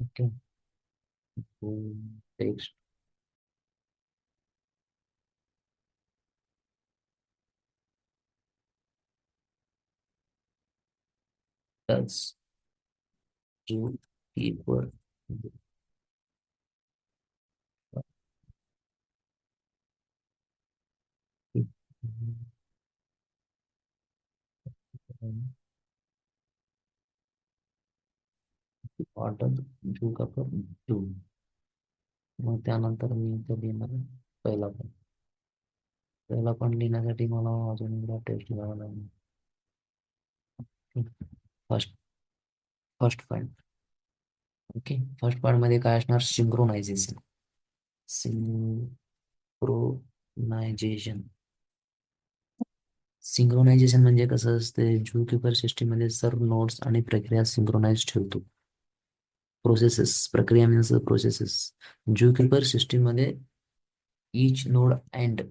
Okay. Text. Does zoo keeper order zoo का पर to. मग त्यानंतर मी इथे लिहिणार पहिला पण लिहिण्यासाठी मला अजून एकदा टेस्ट घ्यावा लागेल. First first point. Okay. First point मध्ये काय असणार? सिंक्रोनायझेशन. सिंक्रोनायझेशन. सिंक्रोनायझेशन म्हणजे कसं असते? जू कीपर सिस्टीम मध्ये सर्व नोड्स आणि प्रक्रिया सिंक्रोनाइज ठेवतो. प्रोसेसेस, प्रक्रिया मीन्स प्रोसेसेस. जू कीपर सिस्टीम मध्ये each node and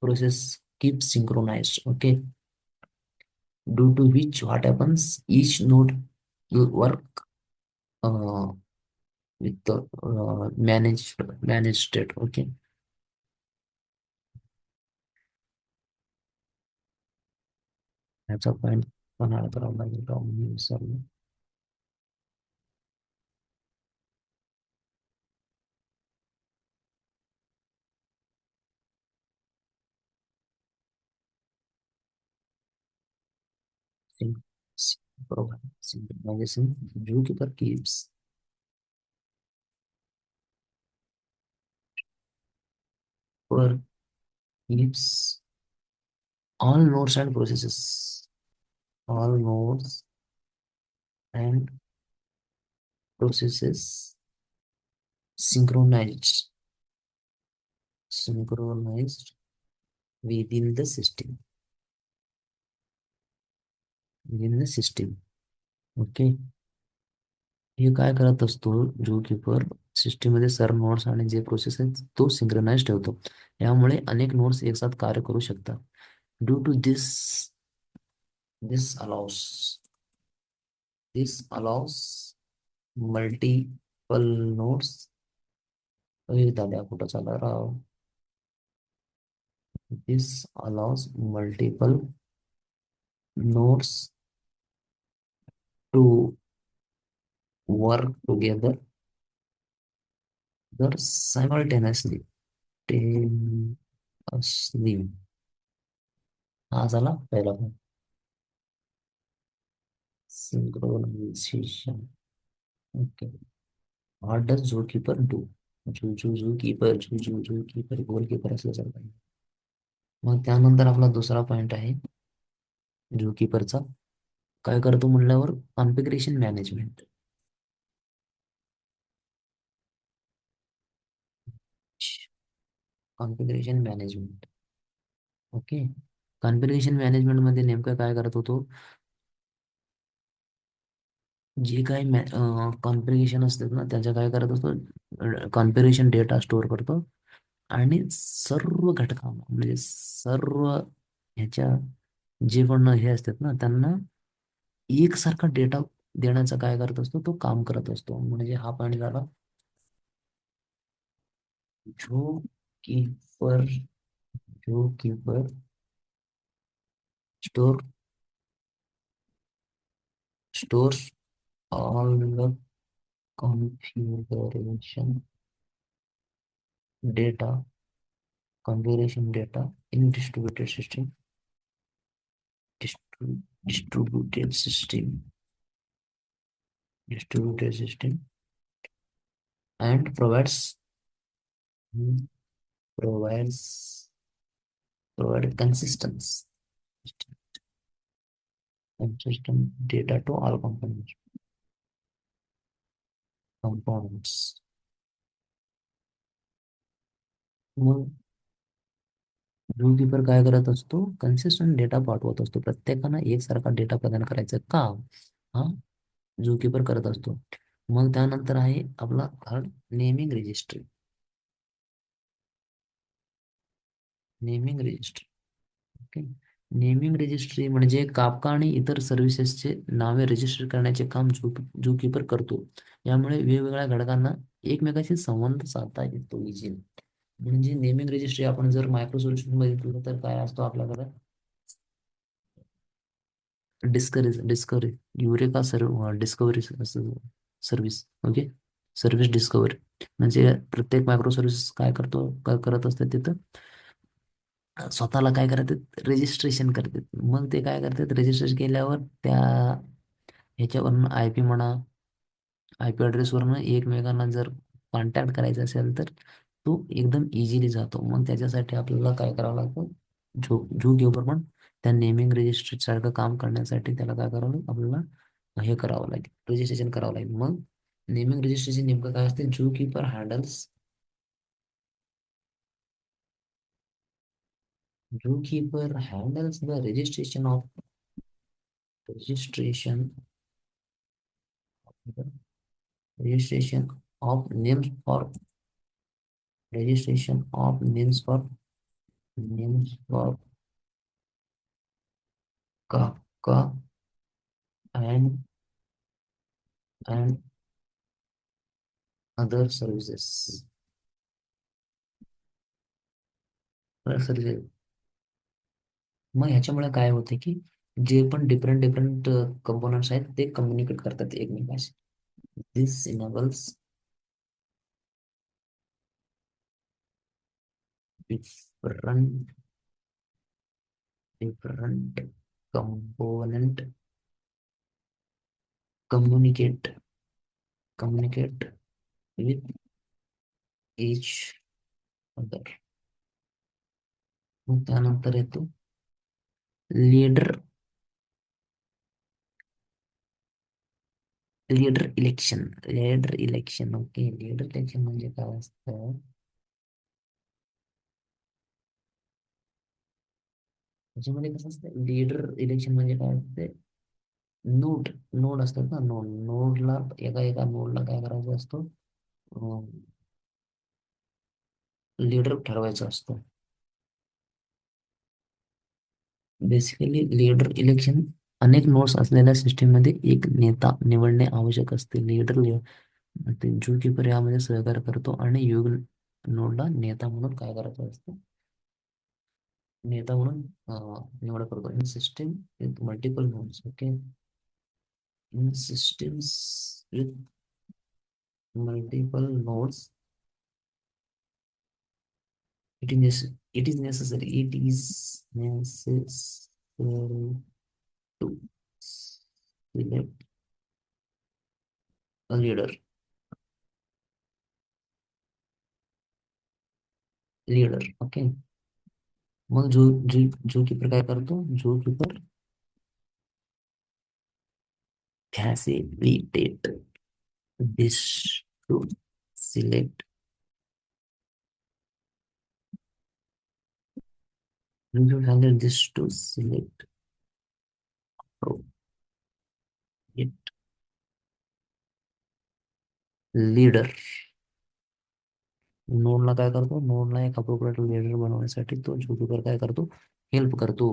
process keep synchronized. Okay, due to which what happens, each node will work uh, with the managed state. Okay. ह्याचा point पण add करावा लागेल का मी विसरलो. Syn- Synchronization. Zookeeper per keeps all nodes and processes, all nodes and processes synchronized, synchronized within the system, within the system. Okay. हे काय करत असतो? जो कीपर सिस्टीम मध्ये सर्व नोड्स आणि जे प्रोसेस आहेत तो सिंक्रोनाइज ठेवतो. यामुळे अनेक नोड्स एक साथ कार्य करू शकतात. Due to this allows this allows multiple nodes. दादा कुठं चालला राव? This allows multiple nodes to work together जर सायमल्टेनियसली. टेनियसली. हा झाला पहिला पण. Synchronisation. Okay. What does zoo keeper do? Zoo keeper zoo keeper goal keeper असल्यासारखं आहे. मग त्यानंतर आपला दुसरा पॉइंट आहे झू कीपरचा. काय करतो म्हणल्यावर configuration management. Configuration management. Okay. Configuration management मध्ये नेमकं काय करत होतो? जे काही कॉन्फिगरेशन असतात ना त्याच्या काय करत असतो? कॉन्फिगरेशन डेटा स्टोअर करतो आणि सर्व घटका म्हणजे सर्व ह्याच्या जे पण हे असतात ना त्यांना एकसारखा डेटा देण्याचा काय करत असतो? तो काम करत असतो. म्हणजे हा पॉईंट झाला. जो कीपर जो keeper store stores all the configuration data configuration data in distributed system distributed system and provides provide consistent data to all components. मग कीपर काय करत असतो? कन्सिस्टंट डेटा पाठवत असतो. प्रत्येकानं एकसारखा डेटा प्रदान करायचा का? हा कीपर करत असतो. मग त्यानंतर आहे आपला third naming registry. Naming registry. Okay. Naming registry म्हणजे कापका आणि इतर सर्व्हिसेसचे नावे रजिस्टर करण्याचे काम झूकीपर करतो. यामुळे वेगवेगळ्या घटकांना एकमेकाशी संबंध साधता येतो इझिली. म्हणजे नेमिंग रजिस्ट्री आपण जर मायक्रो सोल्युशन मध्ये दिलं तर काय असतो आपल्याकडे, डिस्कवरी युरेका सर्व discovery service. Okay. Service discovery म्हणजे प्रत्येक मायक्रो सर्व्हिस काय करत असते तिथं स्वतःला काय करतात रजिस्ट्रेशन करतात. मग ते काय करतात रजिस्ट्रेशन केल्यावर त्या ह्याच्यावरून आय पी म्हणा, आय पी ॲड्रेसवरून एकमेकांना जर कॉन्टॅक्ट करायचा असेल तर तो एकदम इझिली जातो. मग त्याच्यासाठी आपल्याला काय करावं लागतं, झू घेऊन पण त्या नेमिंग रजिस्ट्री सारखं काम करण्यासाठी त्याला काय करावं लागेल आपल्याला हे करावं लागेल रजिस्ट्रेशन करावं लागेल. मग नेमिंग रजिस्ट्रेशन नेमकं काय असते, ZooKeeper handles Zookeeper handles the registration registration of names for registration of names for Kafka and and other services. मग ह्याच्यामुळे काय होते की जे पण डिफरंट डिफरंट कंपोनंट्स आहेत ते कम्युनिकेट करतात एकमेकांशी. दिस enables different different component communicate with each other. मग त्यानंतर येतो leader leader election. Okay. Leader election म्हणजे काय असतं, त्याच्यामध्ये कसं असतं लीडर इलेक्शन म्हणजे काय असते, नोड नोड असतात ना, नोडला एका एका नोडला काय करायचं असतो, लीडर ठरवायचा असतो. बेसिकली लीडर इलेक्शन अनेक नोड्स असलेल्या सिस्टीम मध्ये एक नेता निवडणे आवश्यक असते. ते जू कीपर यामध्ये सहकार्य करतो आणि योग नोडला नेता म्हणून काय करायचं असतं, नेता म्हणून निवड करतो. In system with multiple nodes. Okay. In systems with multiple nodes it is necessary to select a leader. Okay. मग जो कीपर काय करतो, ZooKeeper facilitate this to select this to select it leader. नोडला काय करतो, नोडला एक appropriate leader बनवण्यासाठी तो जो कीपर काय करतो, हेल्प करतो.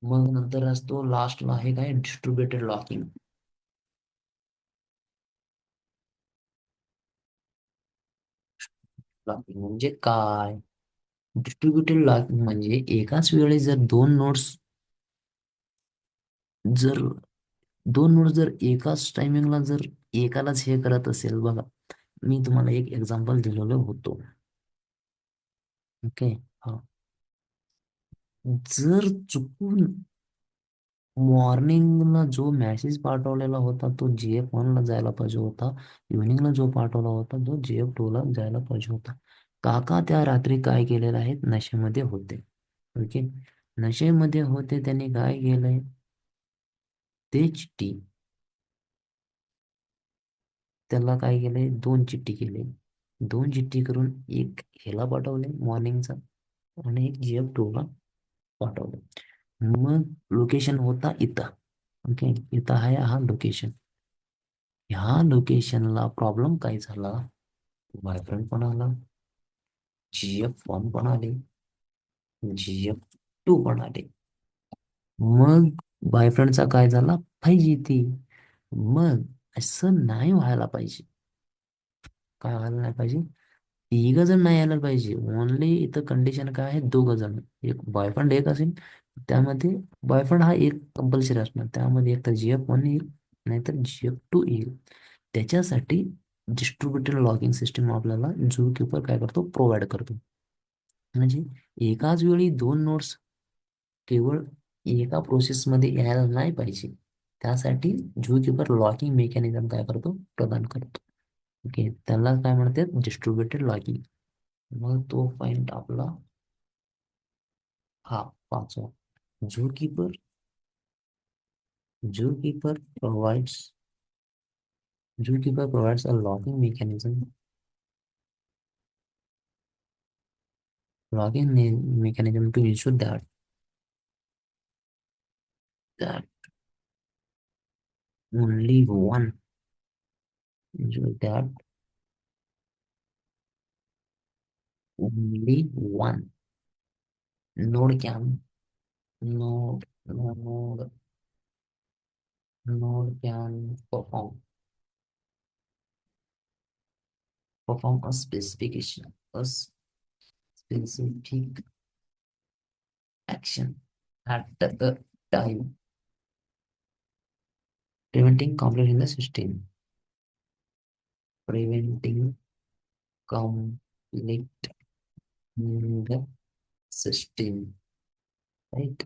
मग नंतर असतो लास्टला आहे काय डिस्ट्रीब्युटेड लॉकिंग. लॉकिंग म्हणजे काय, डिस्ट्रीब्युटेड लॉकिंग म्हणजे एकाच वेळी जर दोन नोड्स जर एकाच टायमिंगला जर एकालाच हे करत असेल बघा, मी तुम्हाला एक एक्झाम्पल दिलेलं होतो. ओके. हा. जर चुकून मॉर्निंगला जो मेसेज पाठवलेला होता तो GF1 ला जायला पाहिजे होता, इव्हिनिंगला जो पाठवला होता तो GF2 ला जायला पाहिजे होता. काका त्या रात्री काय केलेलं आहे, नशेमध्ये होते. ओके. नशेमध्ये होते, त्यांनी काय केलंय, ते चिठ्ठी त्याला काय केलंय, दोन चिठ्ठी केले, दोन चिठ्ठी करून एक ह्याला पाठवले मॉर्निंगचा आणि एक GF2 ला पाठवलं. मग लोकेशन होता इथं. ओके. इथं आहे हा लोकेशन. ह्या लोकेशनला प्रॉब्लेम काय झाला, बॉयफ्रेंड पण आला, GF1 पण आले, GF2 पण आले. मग बॉयफ्रेंडचा काय झाला, 5G ती. मग असं नाही व्हायला पाहिजे. काय व्हायला नाही पाहिजे, तिघ जण नाही यायला पाहिजे. ओनली इथं कंडिशन काय आहे, दोघ जण. एक बॉयफ्रेंड एक असेल, त्यामध्ये बॉयफ्रेंड हा एक कंपल्सरी असणार, त्यामध्ये एक तर GF1 येईल, नाहीतर GF2 येईल. त्याच्यासाठी डिस्ट्रीब्युटेड लॉगिंग सिस्टीम आपल्याला झू कीपर काय करतो, प्रोव्हाइड करतो. म्हणजे एकाच वेळी दोन नोट्स केवळ एका प्रोसेसमध्ये यायला नाही पाहिजे. त्यासाठी झू कीपर लॉगिंग मेकॅनिझम काय करतो, प्रदान करतो. ओके, त्याला काय म्हणतात, डिस्ट्रीब्युटेड लॉगिंग. मग तो पॉइंट आपला हा पाचवा. झूकीपर झूकीपर provides zookeeper provides a logging mechanism to ensure that only one that only one node can node node node can perform a specific action at the time, preventing conflict in the system. Preventing conflict in the system. Right.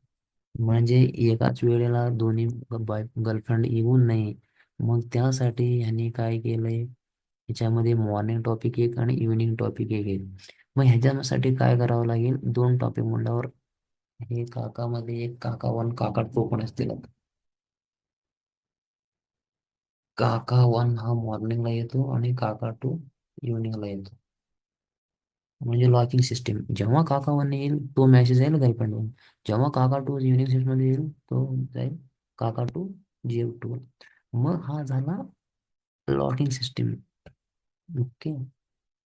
म्हणजे एकाच वेळेला दोन्ही boy girlfriend येऊ नये. मग त्यासाठी ह्याने काय केलंय, ह्याच्यामध्ये मॉर्निंग टॉपिक एक आणि इव्हिनिंग टॉपिक एक आहे. मग ह्याच्यासाठी काय करावं लागेल, दोन टॉपिक म्हणल्यावर हे काकामध्ये एक काका वन काका टू पण असतील. काका वन हा मॉर्निंगला येतो आणि काका टू इव्हिनिंगला येतो. म्हणजे लॉकिंग सिस्टीम, जेव्हा काका वन येईल तो मेसेज येईल गर्लफ्रेंड वन, जेव्हा काका टू इव्हिनिंग शिफ्ट मध्ये येईल तो जाईल काका टू GF2. मग हा झाला लॉकिंग सिस्टीम. ओके,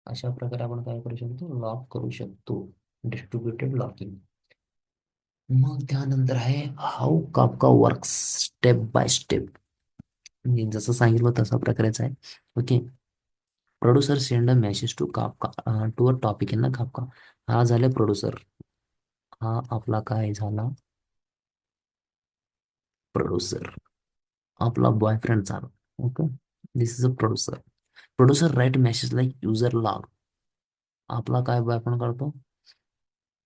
अशा प्रकारे आपण काय करू शकतो, लॉक करू शकतो, डिस्ट्रीब्युटेड लॉकिंग. मग त्यानंतर आहे how Kafka works, step by step. म्हणजे जसं सांगितलं तसा प्रकारेच आहे. Okay, producer send a message to Kafka to a topic in Kafka. हा झाले प्रोड्युसर, हा आपला काय झाला, प्रोड्युसर आपला बॉयफ्रेंड झाला. Okay, this is a producer. Producer write message like user log. आपला काय बॉयफ्रेंड करतो,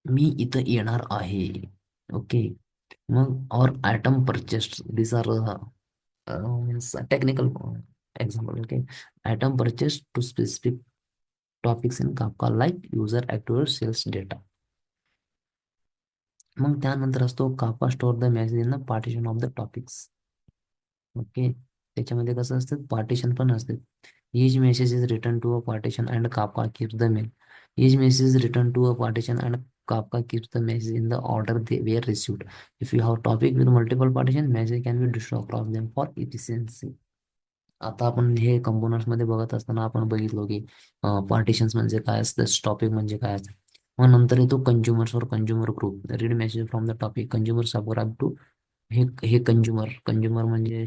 मी इथं येणार आहे. ओके, मग और item purchased, this are means technical example. Okay, item purchased to specific topics in Kafka like user active sales data. मग त्यानंतर असतो Kafka store the message in the partition of the topics. Okay, त्याच्यामध्ये कसं असतं, partition पण असते. each message is written to a partition and Kafka keeps the mail. Each message is written to a partition and Kafka keeps the message in the order they were received. If you have topic with multiple partitions, message can be distributed across them for efficiency. आता आपण हे components मध्ये बघत असताना आपण बघितलो की partitions म्हणजे काय असतं, टॉपिक म्हणजे काय असतं. मग नंतर येतो कंझ्युमर्स और consumer group. Read message from the topic consumer subgraph two. हे हे कंझ्युमर कंझ्युमर म्हणजे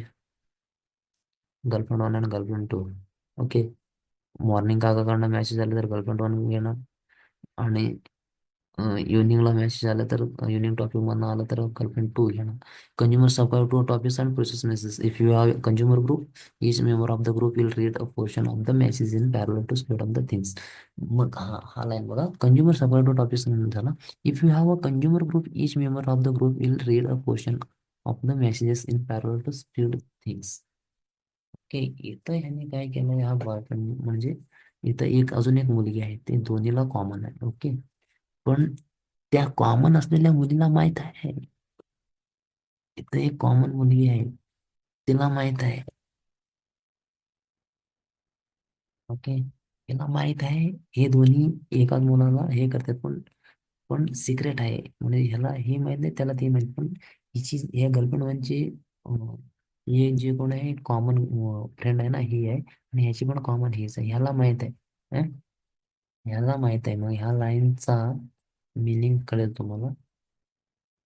गर्लफ्रेंड वन आणि गर्लफ्रेंड टू. ओके, मॉर्निंग काकाकडनं मेसेज आला तर गर्लफ्रेंड वन घेणार, आणि इव्हनिंगला मेसेज आला तर इव्हनिंग टॉपिक मधनं आला तर गर्लफ्रेंड टू घेणार. Consumer subscribe to topics and process message. If you have consumer group, each member of the group will read a portion of the message in parallel to speed up the things. मग हा हा line बघा, consumer subscribe to topics झाला. If you have a consumer group, each member of the group will read a portion of the messages in parallel to speed things. Okay, इथं ह्याने काय केलं, हा बॉयफ्रेंड म्हणजे इथं एक अजून एक मुलगी आहे, ते दोन्हीला कॉमन आहे. ओके, पण त्या कॉमन असलेल्या मुलीला माहित आहे, इथं एक कॉमन मुलगी आहे, तिला माहित आहे. ओके, तिला माहित आहे हे दोन्ही एकाच मुलाला हे करतात, पण पण सिक्रेट आहे. म्हणजे ह्याला हे माहित नाही, त्याला ते माहित. पण हिची ह्या गर्लफ्रेंड म्हणजे हे जे कोण आहे कॉमन फ्रेंड आहे ना, ही आहे, आणि ह्याची पण कॉमन हीच आहे, ह्याला माहित आहे. हं? ह्याला माहित आहे. मग ह्या लाईनचा मिनिंग कळेल तुम्हाला.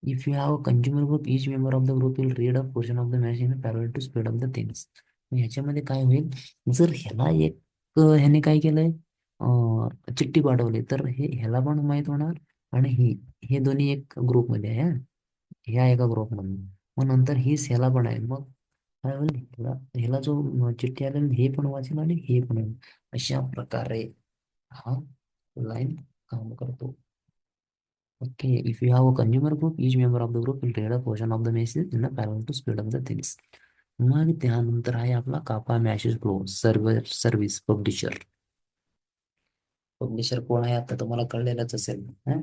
If you have a consumer group, each member of the group will read a portion of the machine in parallel to speed up the things. ह्याच्यामध्ये काय होईल, जर ह्याला एक ह्याने काय केलंय, चिठ्ठी पाठवली, तर हे ह्याला पण माहित होणार, आणि हे दोन्ही एक ग्रुपमध्ये आहे, ह्या एका ग्रुपमध्ये. मग नंतर हीच ह्याला पण आहे, मग काय होईल, ह्याला जो चिठ्ठी आलेली हे पण वाचेल आणि हे पण होईल. अशा प्रकारे हा लाईन काम करतो. Okay, if you have a consumer group, each member of the group will read a portion of the message in a parallel to speed up the things. मग त्यानंतर आहे आपला Kafka message flow server service publisher. Publisher कोण आहे आता तुम्हाला कळलेलंच असेल. हं?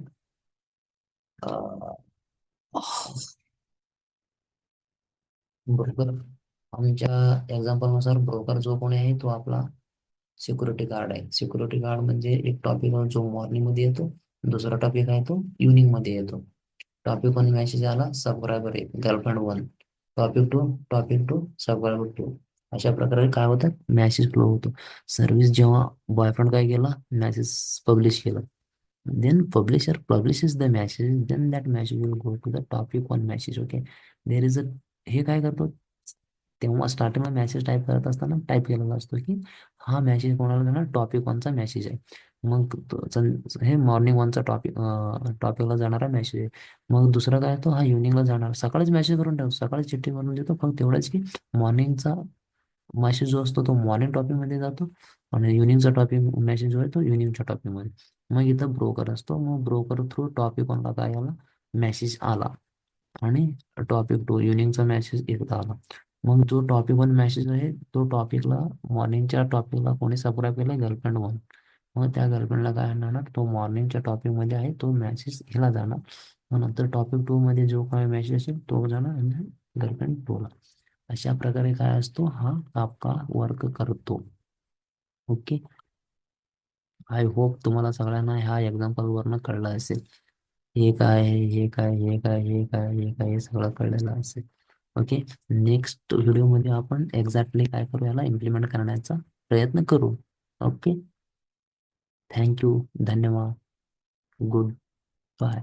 ब्रोकर. आमच्या एक्झाम्पलनुसार ब्रोकर जो कोणी आहे तो आपला सिक्युरिटी गार्ड आहे. सिक्युरिटी गार्ड म्हणजे एक टॉपिक जो मॉर्निंग मध्ये येतो, दुसरा टॉपिक आहे तो इव्हनिंग मध्ये येतो. टॉपिक वन मेसेज आला, सबस्क्रायबर एक girlfriend one. Topic two subscriber two. अशा प्रकारे काय होतं, मॅसेज फ्लो होतो. सर्व्हिस जेव्हा बॉयफ्रेंड काय केला, मेसेज पब्लिश केला, then publisher publishes the message, then that message will go to the topic one message. Okay, there is a, हे काय करतो, तेव्हा स्टार्टिंगला मेसेज टाईप करत असताना टाईप केलेला असतो की हा मेसेज कोणाला जाणार, टॉपिक वनचा मेसेज आहे. मग हे मॉर्निंग वनचा टॉपिकला जाणारा मेसेज आहे. मग दुसरा काय तो हा इव्हनिंगला जाणार. सकाळीच मेसेज करून ठेवतो, सकाळीच चिठ्ठी बनवून देतो, फक्त तेवढंच की मॉर्निंगचा मेसेज जो असतो तो मॉर्निंग टॉपिकमध्ये जातो, आणि इव्हनिंगचा टॉपिक मेसेज जो आहे तो इव्हनिंगच्या टॉपिकमध्ये. मग इथं ब्रोकर असतो, मग ब्रोकर थ्रू टॉपिक वनला काय आला, मेसेज आला, आणि टॉपिक टू इव्हनिंगचा मेसेज एकदा आला. मग जो टॉपिक वन मेसेज आहे तो टॉपिकला, मॉर्निंगच्या टॉपिकला कोणी सबस्क्राईब केला, गर्लफ्रेंड वन. मग त्या गर्लफ्रेंडला काय आणणार, तो मॉर्निंगच्या टॉपिकमध्ये आहे तो मेसेज हिला जाणार. मग नंतर टॉपिक टू मध्ये जो काय मेसेज असेल तो जाणार गर्लफ्रेंड टूला. अशा प्रकारे काय असतो, हा कापका वर्क करतो. ओके, आय होप तुम्हाला सगळ्यांना ह्या एक्झाम्पल वरनं कळलं असेल. हे काय आहे, हे काय, हे काय, हे काय, हे काय, हे सगळं कळलेलं असेल. ओके, नेक्स्ट व्हिडिओमध्ये आपण एक्झॅक्टली काय करू, याला इम्प्लिमेंट करण्याचा प्रयत्न करू. ओके, थँक्यू, धन्यवाद, गुड बाय.